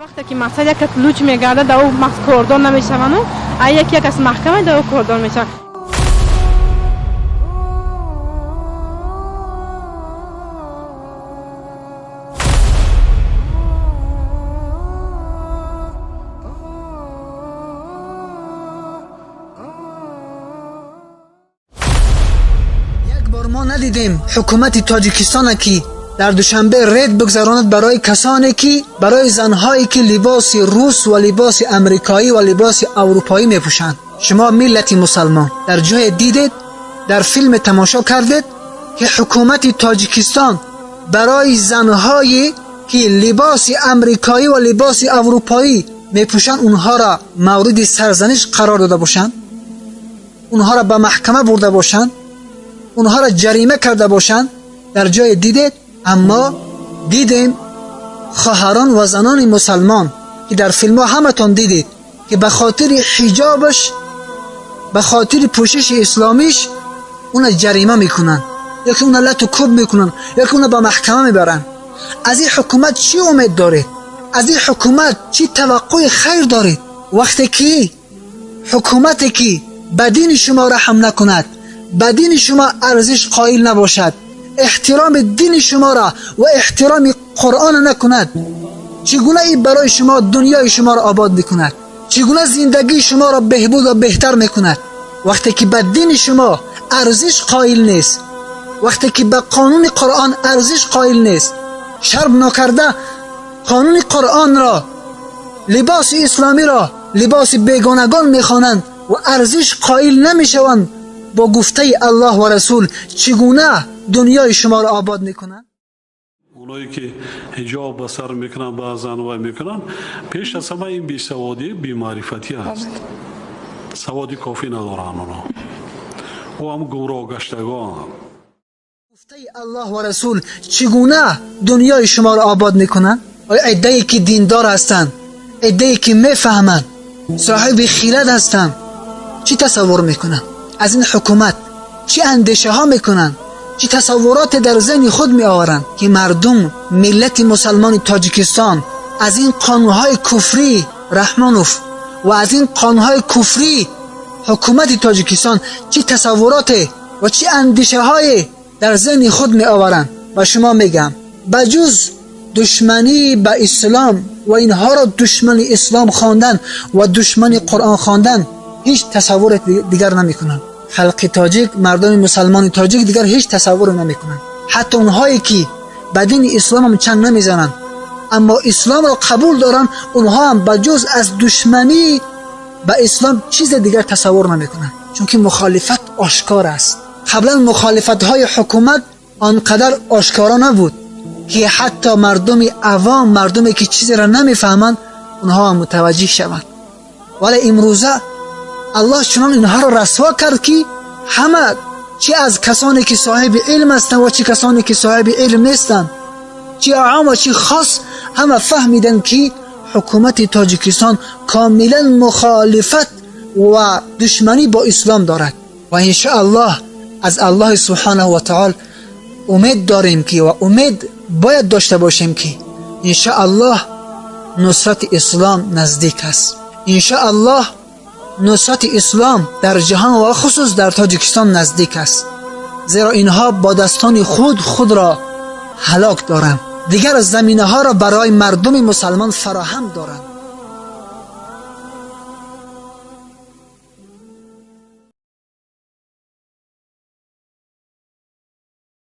وقتی که مثلا یک لوچ میگرده در او کردان نمیشون و یکی از محکمه در او کردان میشن. یک بار ما ندیدیم حکومت تاجیکستان که در دوشنبه رید بگذراند برای کسانی که برای زنهایی که لباس روس و لباس امریکایی و لباس اروپایی میپوشند. شما ملت مسلمان در جای دیدید، در فیلم تماشا کردید که حکومت تاجیکستان برای زنهایی که لباس امریکایی و لباس اروپایی میپوشند اونها را مورد سرزنش قرار داده باشند، اونها را به محکمه برده باشند، اونها را جریمه کرده باشند. در جای دیدید. اما دیدیم خواهران و زنان مسلمان که در فیلم ها همتون دیدید که به خاطر حجابش، به خاطر پوشش اسلامیش اون جریمه میکنن، یکی اون لط و کوب میکنن، یکی اون به محکمه میبرن. از این حکومت چی امید دارید؟ از این حکومت چی توقع خیر دارید؟ وقتی که حکومتی که به دین شما رحم نکند، به دین شما ارزش قائل نباشد، احترام دین شما را و احترام قرآن نکند، چگونه ای برای شما دنیای شما را آباد میکند؟ چگونه زندگی شما را بهبود و بهتر میکند؟ وقتی که به دین شما ارزش قائل نیست، وقتی که به قانون قرآن ارزش قائل نیست، شرم نکرده قانون قرآن را، لباس اسلامی را لباس بیگانگان میخوانند و ارزش قائل نمیشوند با گفته الله و رسول، چگونه دنیای شما را آباد میکنن؟ اونایی که حجاب به سر میکنن بعضن و میکنن، پیش از همه این بیسوادی بی‌معرفتی هست. سوادی کافی ندارن اونا و هم گمراه گشتگان. گفته الله و رسول چگونه دنیای شما را آباد میکنن؟ عده‌ای که دیندار هستند، عده‌ای که میفهمند، صاحب خیرت هستند، چی تصور میکنن از این حکومت؟ چی اندیشه ها میکنن؟ چی تصورات در ذهن خود می آورند که مردم ملت مسلمان تاجیکستان از این قانونهای کفری رحمانوف و از این قانونهای کفری حکومت تاجیکستان چی تصورات و چی اندیشه های در ذهن خود می آورند؟ و شما میگم بجز دشمنی به اسلام و اینها را دشمن اسلام خواندن و دشمن قرآن خواندن هیچ تصور دیگر نمی کنند. خلق تاجیک، مردم مسلمان تاجیک دیگر هیچ تصور نمیکنن. حتی اونهایی که به دین اسلام هم چنگ نمیزنن اما اسلام را قبول دارن، اونها هم بجز از دشمنی به اسلام چیز دیگر تصور نمیکنن، چون که مخالفت آشکار است. قبلا مخالفت های حکومت آنقدر آشکارا نبود که حتی مردم عوام، مردمی که چیزی را نمیفهمند، اونها هم متوجه شوند. ولی امروزه الله چنان اینها را رسوا کرد که همه، چی از کسانی که صاحب علم هستند و چی کسانی که صاحب علم نیستند، چی عام و چی خاص، همه فهمیدن که حکومت تاجیکستان کاملا مخالفت و دشمنی با اسلام دارد. و انشاءالله از الله سبحانه و تعالی امید داریم که و امید باید داشته باشیم که انشاءالله نصرت اسلام نزدیک است. انشاءالله نصرت اسلام در جهان و خصوص در تاجیکستان نزدیک است، زیرا اینها با دستان خود را هلاک دارند، دیگر زمینه ها را برای مردم مسلمان فراهم دارند.